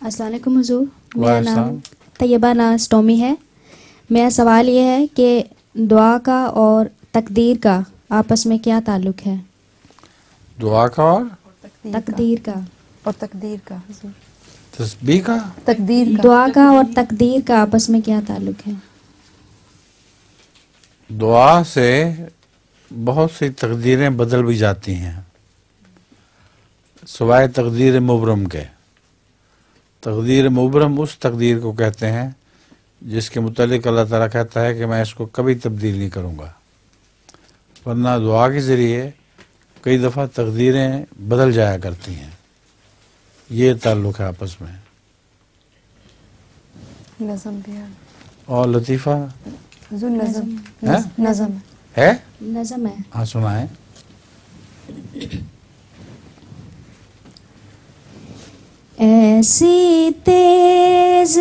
السلام علیکم حضور، میرا نام طیبہ ناز ٹومی ہے۔ میرا سوال یہ ہے کہ دعا کا اور تقدیر کا آپس میں کیا تعلق ہے؟ دعا کا اور تقدیر کا اور تقدیر کا حضور، تسبیح کا، تقدیر کا، دعا کا اور تقدیر کا آپس میں کیا تعلق ہے؟ دعا سے بہت سی تقدیریں بدل بھی جاتی ہیں سوائے تقدیر مبرم کے۔ تقدیر مبرم اس تقدیر کو کہتے ہیں جس کے متعلق اللہ تعالیٰ کہتا ہے کہ میں اس کو کبھی تبدیل نہیں کروں گا، ورنہ دعا کے ذریعے کئی دفعہ تقدیریں بدل جایا کرتی ہیں۔ یہ تعلق ہے آپس میں۔ نظم بھی ہے اور لطیفہ حضور، نظم ہے؟ نظم ہے؟ نظم ہے۔ ہاں سنائیں۔ ایسی تیز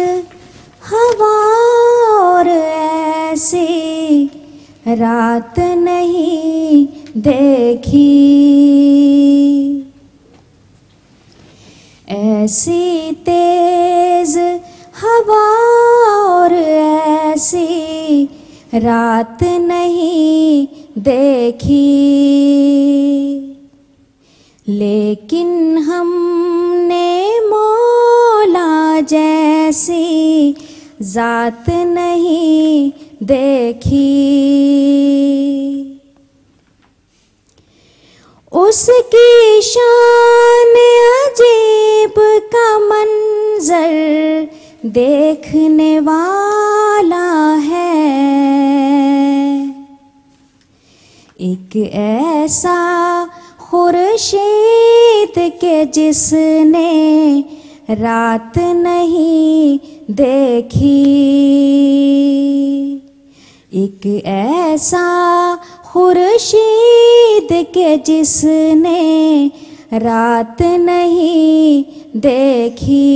ہوا اور ایسی رات نہیں دیکھی، ایسی تیز ہوا اور ایسی رات نہیں دیکھی، لیکن ہم نے مولا جیسی ذات نہیں دیکھی، اس کی شان عجیب کا منظر دیکھنے والا ہے، ایک ایسا خورشید کے جس نے رات نہیں دیکھی، ایک ایسا خورشید کے جس نے رات نہیں دیکھی،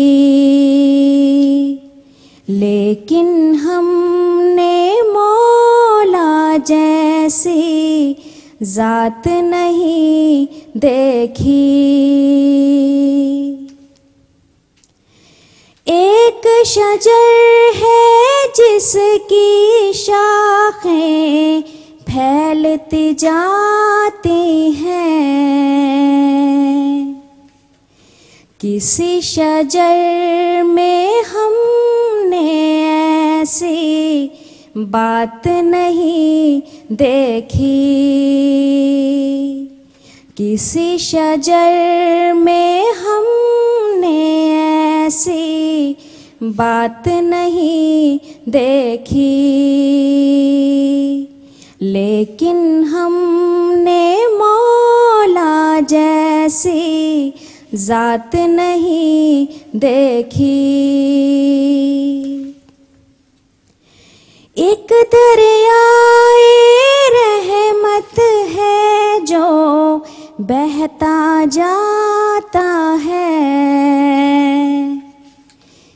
لیکن ہم نے مولا جیسی ذات نہیں دیکھی، ایک شجر ہے جس کی شاخیں پھیلتی جاتی ہیں، کسی شجر میں ہم نے ایسی بات نہیں دیکھی، کسی شجر میں ہم نے ایسی بات نہیں دیکھی، لیکن ہم نے مولا جیسی ذات نہیں دیکھی، ایک دریائے رحمت ہے جو بہتا جاتا ہے،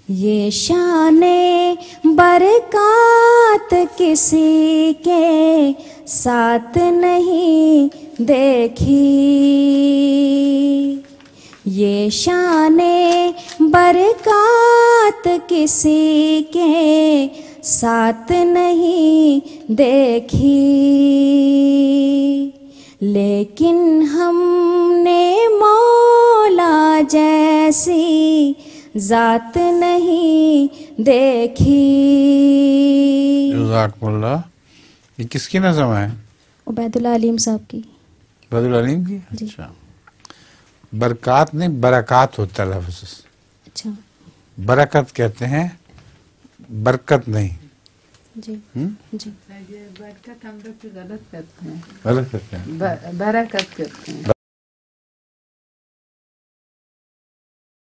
یہ شان برکات کسی کے ساتھ نہیں دیکھی، یہ شان برکات کسی کے ساتھ نہیں دیکھی، لیکن ہم نے مولا جیسی ذات نہیں دیکھی۔ جزاکم اللہ۔ یہ کس کی نظم ہے؟ عبید اللہ علیم صاحب کی۔ عبید اللہ علیم کی؟ اچھا۔ برکات نہیں، برکات ہوتا ہے لفظ۔ اچھا۔ برکت کہتے ہیں، برکت نہیں۔ جی جی۔ برکت ہم لوگ غلط کرتے ہیں، غلط کرتے ہیں، برکت کرتے ہیں۔